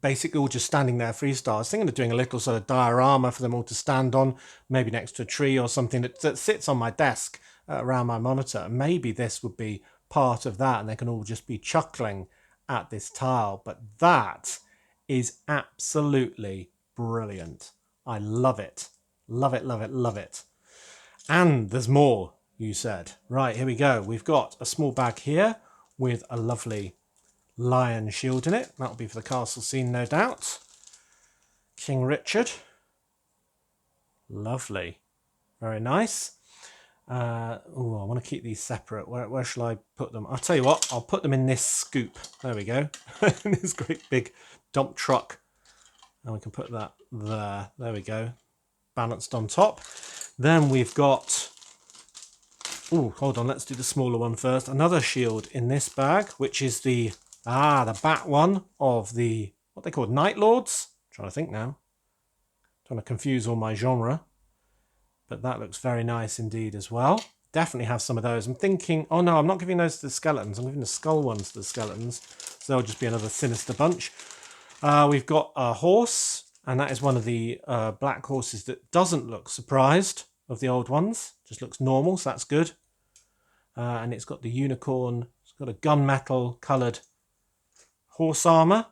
Basically all just standing there freestyle. I was thinking of doing a little sort of diorama for them all to stand on, maybe next to a tree or something that sits on my desk around my monitor. Maybe this would be part of that and they can all just be chuckling at this tile. But that is absolutely brilliant. I love it. Love it, love it, love it. And there's more, you said. Right, here we go. We've got a small bag here with a lovely lion shield in it. That'll be for the castle scene, no doubt. King Richard. Lovely. Very nice. I want to keep these separate. Where shall I put them? I'll tell you what, I'll put them in this scoop. There we go. This great big dump truck. And we can put that there. There we go. Balanced on top. Then we've got... Oh, hold on. Let's do the smaller one first. Another shield in this bag, which is the bat one of the, what they call Night Lords. I'm trying to think now. Trying to confuse all my genre. But that looks very nice indeed as well. Definitely have some of those. I'm thinking, oh no, I'm not giving those to the skeletons. I'm giving the skull ones to the skeletons. So they'll just be another sinister bunch. We've got a horse. And that is one of the black horses that doesn't look surprised of the old ones. Just looks normal, so that's good. And it's got the unicorn. It's got a gunmetal coloured horse armour.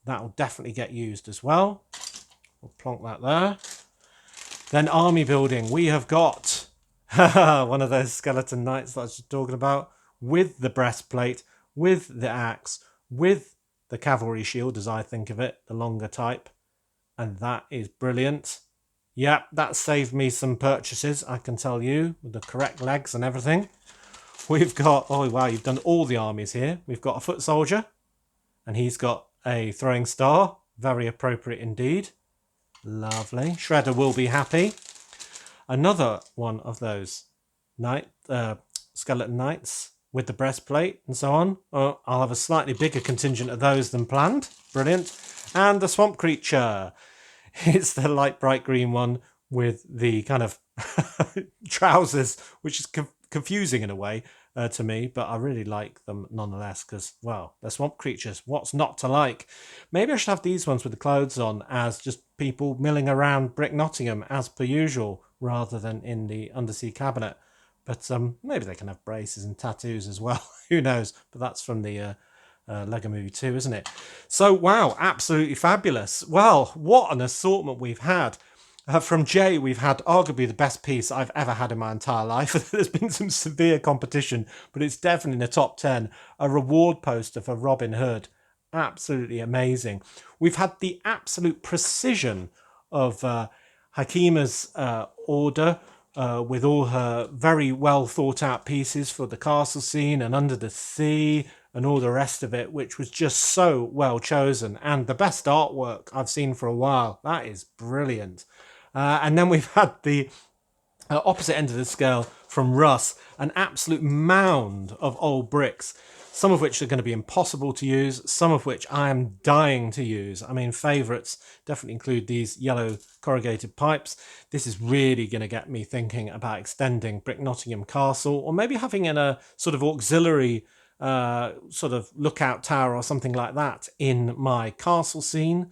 That will definitely get used as well. We'll plonk that there. Then army building. We have got one of those skeleton knights that I was just talking about. With the breastplate, with the axe, with the cavalry shield, as I think of it, the longer type. And that is brilliant. Yeah, that saved me some purchases, I can tell you, with the correct legs and everything. We've got, oh wow, you've done all the armies here. We've got a foot soldier, and he's got a throwing star. Very appropriate indeed. Lovely. Shredder will be happy. Another one of those skeleton knights with the breastplate and so on. Oh, I'll have a slightly bigger contingent of those than planned. Brilliant. And the swamp creature. It's the light bright green one with the kind of trousers, which is confusing in a way to me, but I really like them nonetheless because, well, they're swamp creatures. What's not to like? Maybe I should have these ones with the clothes on as just people milling around Brick Nottingham as per usual rather than in the undersea cabinet. But maybe they can have braces and tattoos as well. Who knows? But that's from the... Lego Movie 2, isn't it? So, wow, absolutely fabulous. Well, what an assortment we've had. From Jay, we've had arguably the best piece I've ever had in my entire life. There's been some severe competition, but it's definitely in the top 10. A reward poster for Robin Hood. Absolutely amazing. We've had the absolute precision of Hakima's order with all her very well thought out pieces for the castle scene and under the sea and all the rest of it, which was just so well chosen and the best artwork I've seen for a while. That is brilliant. And then we've had the opposite end of the scale from Russ, an absolute mound of old bricks, some of which are going to be impossible to use, some of which I am dying to use. I mean, favourites definitely include these yellow corrugated pipes. This is really going to get me thinking about extending Brick Nottingham Castle, or maybe having in a sort of auxiliary sort of lookout tower or something like that in my castle scene,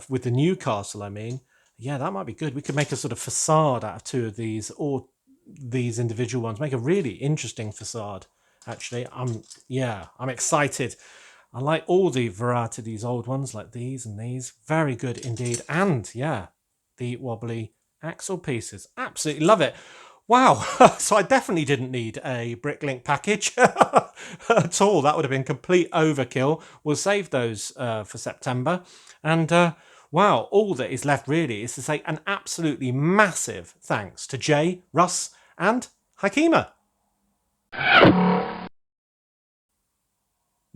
with the new castle, I mean. Yeah, that might be good. We could make a sort of facade out of two of these, or these individual ones. Make a really interesting facade, actually. I'm excited. I like all the variety of these old ones, like these and these. Very good indeed. And, yeah, the wobbly axle pieces. Absolutely love it. Wow, so I definitely didn't need a Bricklink package at all. That would have been complete overkill. We'll save those for September. And wow, all that is left really is to say an absolutely massive thanks to Jay, Russ and Hakima.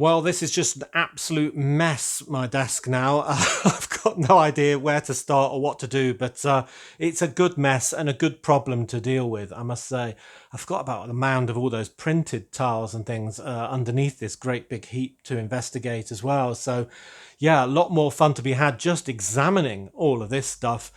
Well, this is just an absolute mess, my desk now. I've got no idea where to start or what to do, but it's a good mess and a good problem to deal with, I must say. I forgot about the mound of all those printed tiles and things underneath this great big heap to investigate as well. So, yeah, a lot more fun to be had just examining all of this stuff.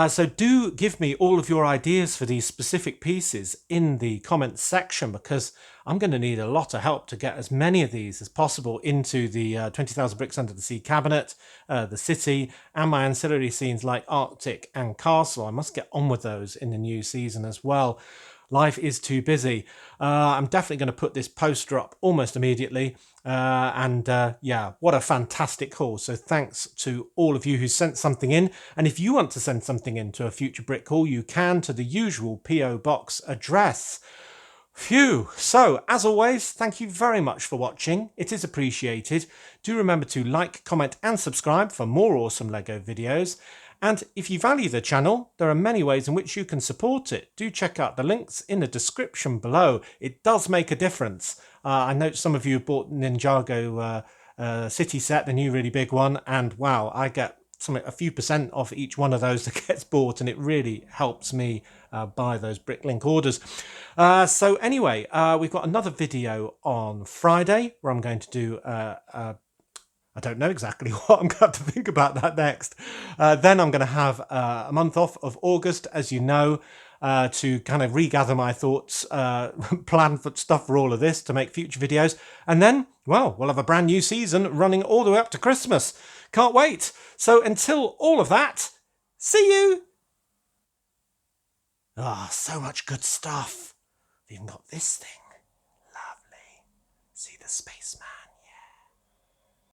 So do give me all of your ideas for these specific pieces in the comments section, because I'm going to need a lot of help to get as many of these as possible into the 20,000 Bricks Under the Sea cabinet, the city, and my ancillary scenes like Arctic and Castle. I must get on with those in the new season as well. Life is too busy. I'm definitely going to put this poster up almost immediately. Yeah, what a fantastic haul. So thanks to all of you who sent something in. And if you want to send something in to a future brick haul, you can to the usual PO box address. Phew. So, as always, thank you very much for watching. It is appreciated. Do remember to like, comment and subscribe for more awesome LEGO videos. And if you value the channel, there are many ways in which you can support it. Do check out the links in the description below. It does make a difference. I know some of you bought Ninjago City set, the new really big one, and wow, I get a few percent off each one of those that gets bought, and it really helps me buy those Bricklink orders. So anyway, we've got another video on Friday where I'm going to do I don't know exactly what. I'm going to have to think about that next. Then I'm going to have a month off of August, as you know, to kind of regather my thoughts, plan for stuff for all of this to make future videos. And then, well, we'll have a brand new season running all the way up to Christmas. Can't wait. So until all of that, see you. Ah, so much good stuff. We've even got this thing. Lovely. See the spaceman.